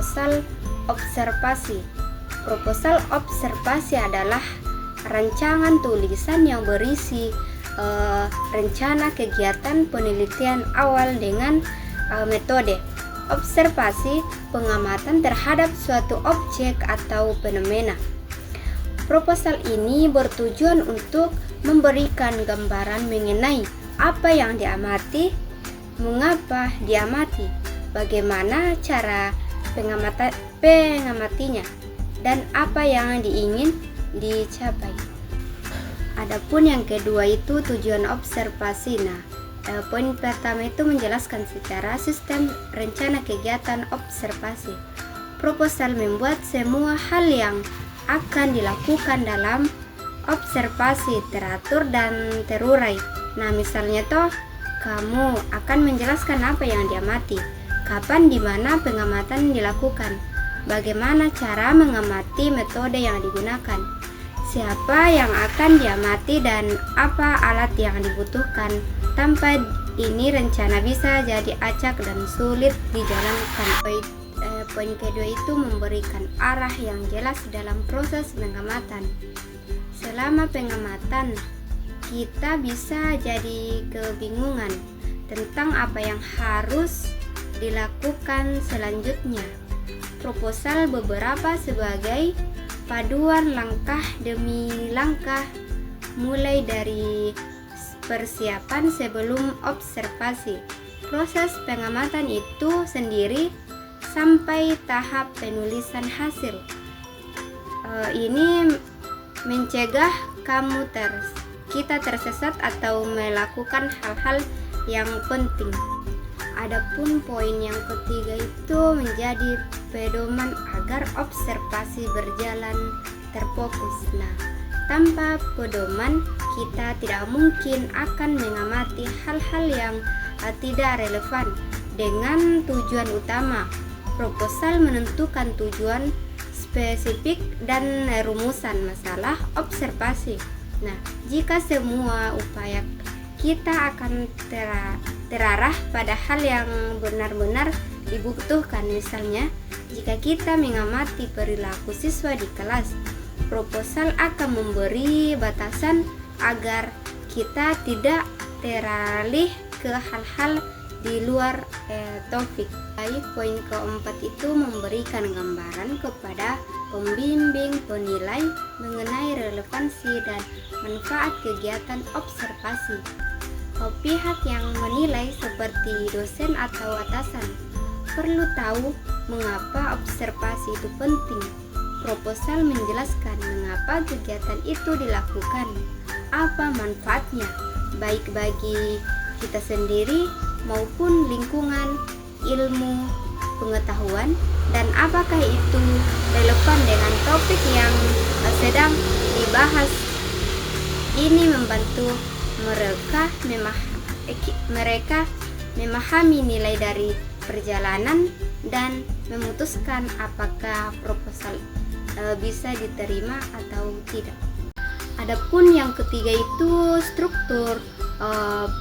proposal observasi. Proposal observasi adalah rancangan tulisan yang berisi rencana kegiatan penelitian awal dengan metode observasi, pengamatan terhadap suatu objek atau fenomena. Proposal ini bertujuan untuk memberikan gambaran mengenai apa yang diamati, mengapa diamati, bagaimana cara pengamatinya, dan apa yang diingin dicapai. Adapun yang kedua itu tujuan observasi. Poin pertama itu menjelaskan secara sistem rencana kegiatan observasi. Proposal membuat semua hal yang akan dilakukan dalam observasi teratur dan terurai. Misalnya kamu akan menjelaskan apa yang diamati, kapan di mana pengamatan dilakukan, bagaimana cara mengamati, metode yang digunakan, siapa yang akan diamati, dan apa alat yang dibutuhkan. Tanpa ini rencana bisa jadi acak dan sulit dijalankan. Poin kedua itu memberikan arah yang jelas dalam proses pengamatan. Selama pengamatan, kita bisa jadi kebingungan tentang apa yang harus dilakukan selanjutnya. Proposal beberapa sebagai paduan langkah demi langkah, mulai dari persiapan sebelum observasi, proses pengamatan itu sendiri, sampai tahap penulisan hasil. Ini mencegah kita tersesat atau melakukan hal-hal yang penting. Adapun poin yang ketiga itu menjadi pedoman agar observasi berjalan terfokus. Tanpa pedoman, kita tidak mungkin akan mengamati hal-hal yang tidak relevan dengan tujuan utama. Proposal menentukan tujuan spesifik dan rumusan masalah observasi. Jika semua upaya kita akan terarah pada hal yang benar-benar dibutuhkan, misalnya jika kita mengamati perilaku siswa di kelas, proposal akan memberi batasan agar kita tidak teralih ke hal-hal di luar topik. Poin keempat itu memberikan gambaran kepada pembimbing penilai mengenai relevansi dan manfaat kegiatan observasi. Pihak yang menilai seperti dosen atau atasan perlu tahu mengapa observasi itu penting. Proposal menjelaskan mengapa kegiatan itu dilakukan, apa manfaatnya baik bagi kita sendiri maupun lingkungan, ilmu, pengetahuan, dan apakah itu relevan dengan topik yang sedang dibahas. Ini membantu mereka memahami nilai dari perjalanan dan memutuskan apakah proposal bisa diterima atau tidak. Adapun yang ketiga itu struktur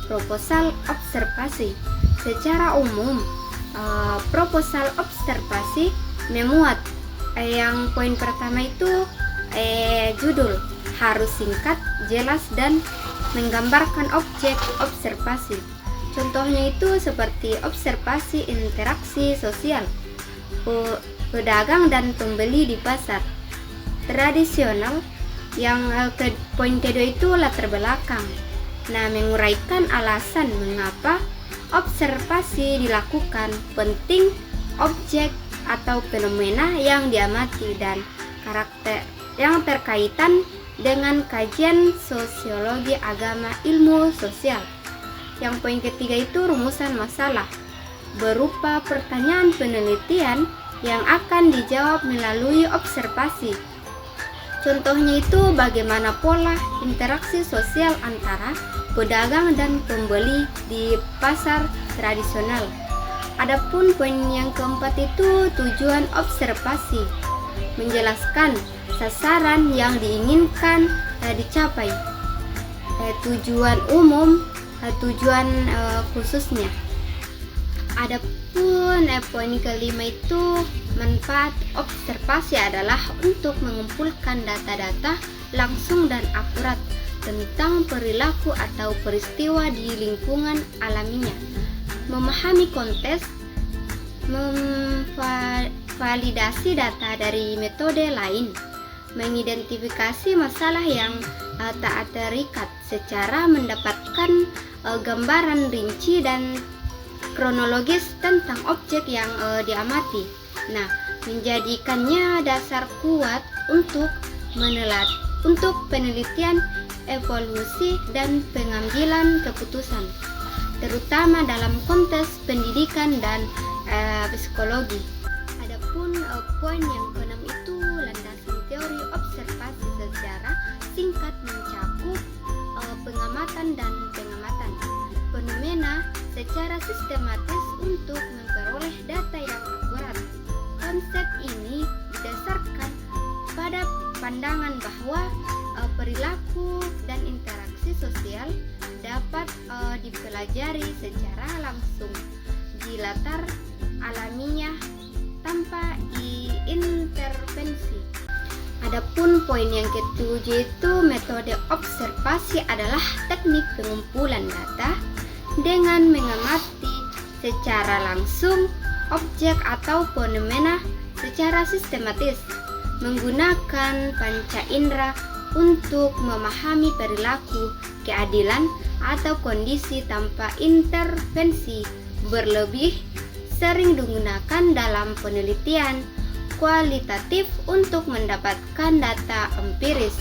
proposal observasi. Secara umum, proposal observasi memuat yang poin pertama itu judul harus singkat, jelas, dan menggambarkan objek observasi. Contohnya itu seperti observasi interaksi sosial pedagang dan pembeli di pasar tradisional. Yang poin kedua itu latar belakang. Menguraikan alasan mengapa observasi dilakukan, penting objek atau fenomena yang diamati, dan karakter yang terkaitan dengan kajian sosiologi, agama, ilmu sosial. Yang poin ketiga itu rumusan masalah berupa pertanyaan penelitian yang akan dijawab melalui observasi. Contohnya itu bagaimana pola interaksi sosial antara pedagang dan pembeli di pasar tradisional. Adapun poin yang keempat itu tujuan observasi, menjelaskan sasaran yang diinginkan dicapai, tujuan umum, tujuan khususnya. Adapun poin kelima itu manfaat observasi adalah untuk mengumpulkan data-data langsung dan akurat tentang perilaku atau peristiwa di lingkungan alaminya, memahami konteks, memvalidasi data dari metode lain, mengidentifikasi masalah yang tak terikat secara mendapatkan gambaran rinci dan kronologis tentang objek yang diamati. Nah, menjadikannya dasar kuat untuk penelitian, evaluasi, dan pengambilan keputusan, terutama dalam konteks pendidikan dan psikologi. Adapun poin yang keenam itu landasan teori observasi secara singkat mencakup pengamatan dan pengamatan fenomena secara sistematis untuk memperoleh data yang akurat. Konsep ini didasarkan pada pandangan bahwa perilaku dan interaksi sosial dapat dipelajari secara langsung di latar alamiah tanpa intervensi. Adapun poin yang ketujuh itu metode observasi adalah teknik pengumpulan data dengan mengamati secara langsung objek atau fenomena secara sistematis, menggunakan panca indera untuk memahami perilaku, keadilan, atau kondisi tanpa intervensi berlebih, sering digunakan dalam penelitian kualitatif untuk mendapatkan data empiris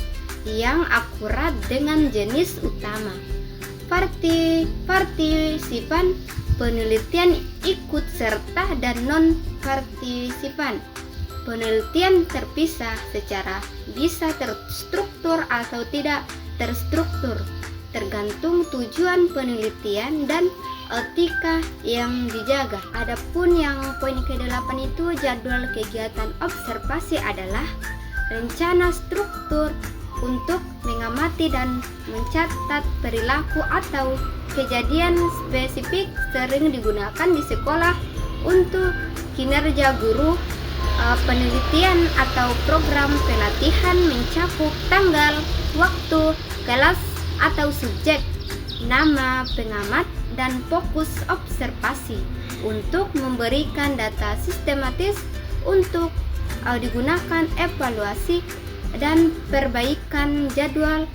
yang akurat dengan jenis utama. Partisipan penelitian ikut serta dan non-partisipan penelitian terpisah secara bisa terstruktur atau tidak terstruktur, tergantung tujuan penelitian dan etika yang dijaga. Adapun yang poin ke-8 itu jadwal kegiatan observasi adalah rencana struktur untuk mengamati dan mencatat perilaku atau kejadian spesifik, sering digunakan di sekolah untuk kinerja guru. Penelitian atau program pelatihan mencakup tanggal, waktu, kelas atau subjek, nama pengamat, dan fokus observasi untuk memberikan data sistematis untuk digunakan evaluasi dan perbaikan jadwal.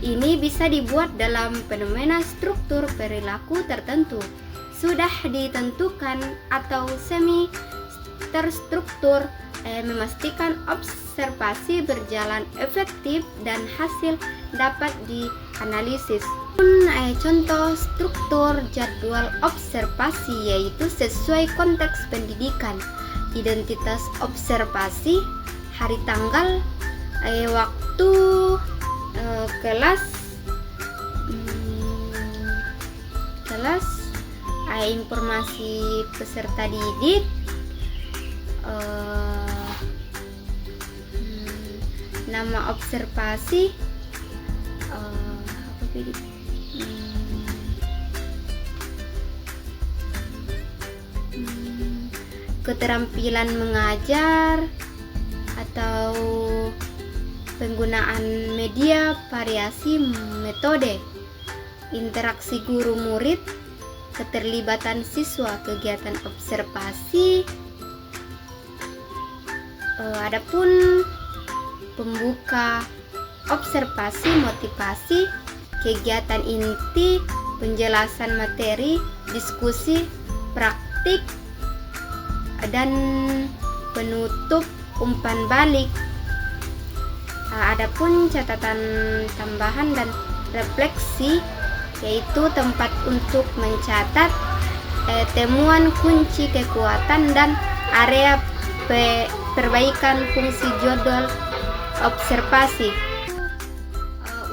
Ini bisa dibuat dalam fenomena struktur perilaku tertentu sudah ditentukan atau semi terstruktur, memastikan observasi berjalan efektif dan hasil dapat dianalisis. Contoh struktur jadwal observasi yaitu sesuai konteks pendidikan, identitas observasi, hari tanggal, waktu, kelas, informasi peserta didik, nama observasi, keterampilan mengajar atau penggunaan media, variasi metode, interaksi guru murid, keterlibatan siswa kegiatan observasi. Adapun pembuka observasi, motivasi, kegiatan inti, penjelasan materi, diskusi, praktik, dan penutup umpan balik. Adapun catatan tambahan dan refleksi yaitu tempat untuk mencatat temuan kunci kekuatan dan area perbaikan fungsi jadwal observasi.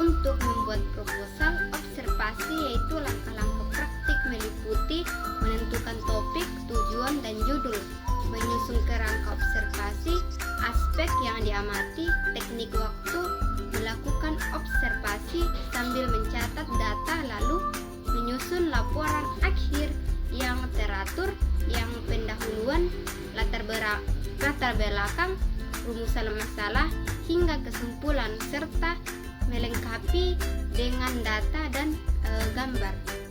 Untuk membuat proposal observasi yaitu langkah-langkah praktik meliputi menentukan topik, tujuan, dan judul, menyusun kerangka observasi, aspek yang diamati, teknik waktu, melakukan observasi sambil mencatat data, lalu menyusun laporan akhir yang teratur literatur yang pendahuluan, latar belakang, rumusan masalah, hingga kesimpulan, serta melengkapi dengan data dan gambar.